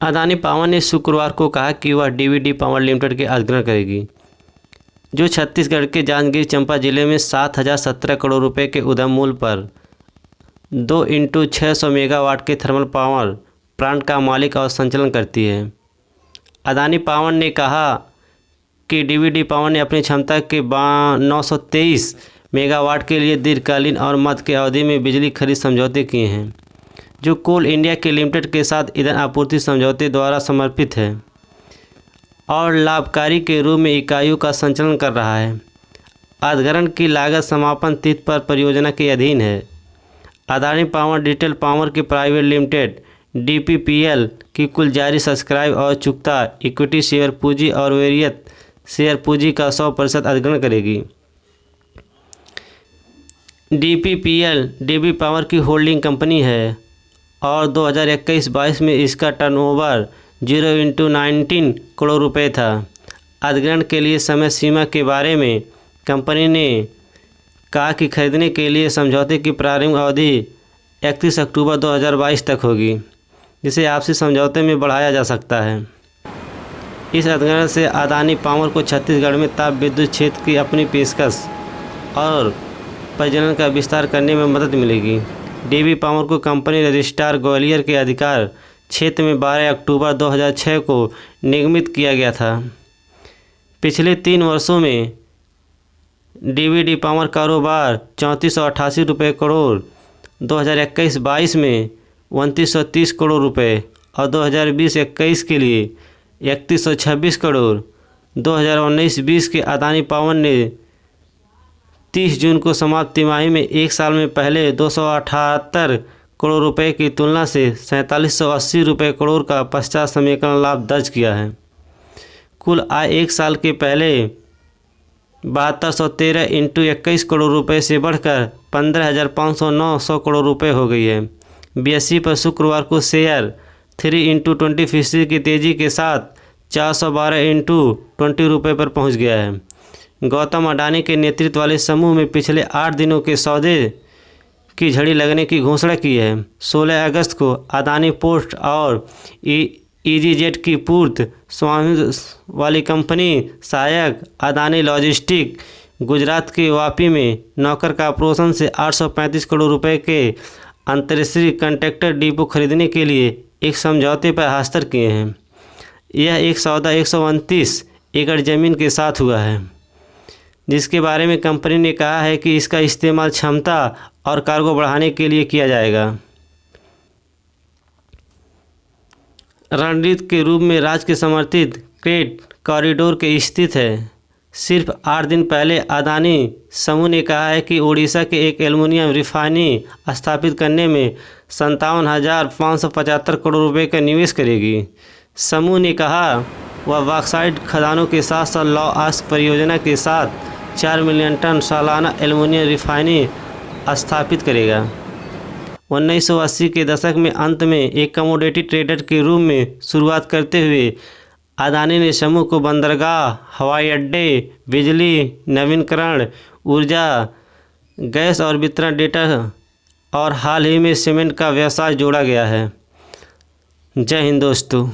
Adani power ने शुक्रवार को कहा कि वह डीवीडी पावर लिमिटेड के अधिग्रहण करेगी, जो छत्तीसगढ़ के जांजगीर चांपा जिले में 7,017 करोड़ रुपए के उद्यम मूल्य पर 2x600 मेगावाट के थर्मल पावर प्लांट का मालिक और संचालन करती है। अदानी पावर ने कहा कि डीवीडी पावर ने अपनी क्षमता के 923 मेगावाट के लिए दीर्घकालीन और मध्य अवधि में बिजली खरीद समझौते किए हैं, जो कोल इंडिया के लिमिटेड के साथ ईंधन आपूर्ति समझौते द्वारा समर्पित है और लाभकारी के रूप में इकाइयों का संचालन कर रहा है। अधिग्रहण की लागत समापन तिथि पर परियोजना के अधीन है। अदानी पावर डिजिटल पावर की प्राइवेट लिमिटेड DPPL की कुल जारी सब्सक्राइब और चुकता इक्विटी शेयर पूंजी और वरीयत शेयर पूंजी का 100% अधिग्रहण करेगी। DPPL DB पावर की होल्डिंग कंपनी है और 2021-22 में इसका टर्नओवर 0x19 करोड़ रुपए था। अधिग्रहण के लिए समय सीमा के बारे में कंपनी ने कहा कि खरीदने के लिए समझौते की प्रारंभिक अवधि 31 अक्टूबर 2022 तक होगी, जिसे आपसी समझौते में बढ़ाया जा सकता है। इस अधिग्रहण से अदानी पावर को छत्तीसगढ़ में ताप विद्युत क्षेत्र की अपनी पेशकश और परिचालन का विस्तार करने में मदद मिलेगी। डीबी पावर को कंपनी रजिस्ट्रार ग्वालियर के अधिकार क्षेत्र में 12 अक्टूबर 2006 को निगमित किया गया था। पिछले 3 वर्षों में डीवीडी पावर कारोबार 3488 रुपये करोड़, 2021-22 में 2930 करोड़ रुपए और 2020-21 के लिए 3126 करोड़। 2019-20 के अदानी पावर ने 30 जून को समाप्त तिमाही में एक साल में पहले 278 करोड़ रुपए की तुलना से 4780 रुपये करोड़ का पश्चात समीकरण लाभ दर्ज किया है। कुल आय एक साल के पहले 7213 × 21 करोड़ रुपए से बढ़कर 15,509 करोड़ रुपए हो गई है। BSE पर शुक्रवार को शेयर 3x20% की तेज़ी के साथ 412 × 20 रुपये पर पहुंच गया है। गौतम अडानी के नेतृत्व वाले समूह में पिछले 8 दिनों के सौदे की झड़ी लगने की घोषणा की है। 16 अगस्त को अदानी पोर्ट और EasyJet की पूर्व स्वामित्व वाली कंपनी सहायक अदानी लॉजिस्टिक गुजरात के वापी में नौकर का ऑपरेशन से 835 करोड़ रुपए के अंतर्राष्ट्रीय कंटेक्टर डिपो खरीदने के लिए एक समझौते पर हस्ताक्षर किए हैं। यह एक सौदा 129 एकड़ ज़मीन के साथ हुआ है, जिसके बारे में कंपनी ने कहा है कि इसका इस्तेमाल क्षमता और कार्गो बढ़ाने के लिए किया जाएगा। रणनीति के रूप में राज्य के समर्थित क्रेट कॉरिडोर के स्थित है। सिर्फ 8 दिन पहले अदानी समूह ने कहा है कि ओडिशा के एक एल्युमिनियम रिफाइनरी स्थापित करने में 57,575 करोड़ रुपए का निवेश करेगी। समूह ने कहा वह बॉक्साइट खदानों के साथ साथ लौ आस्क परियोजना के साथ 4 मिलियन टन सालाना एल्युमिनियम रिफाइनरी स्थापित करेगा। 1980 के दशक में अंत में एक कमोडिटी ट्रेडर के रूप में शुरुआत करते हुए अदानी ने समूह को बंदरगाह, हवाई अड्डे, बिजली, नवीकरण ऊर्जा, गैस और वितरण डेटा और हाल ही में सीमेंट का व्यवसाय जोड़ा गया है। जय हिंद दोस्तों।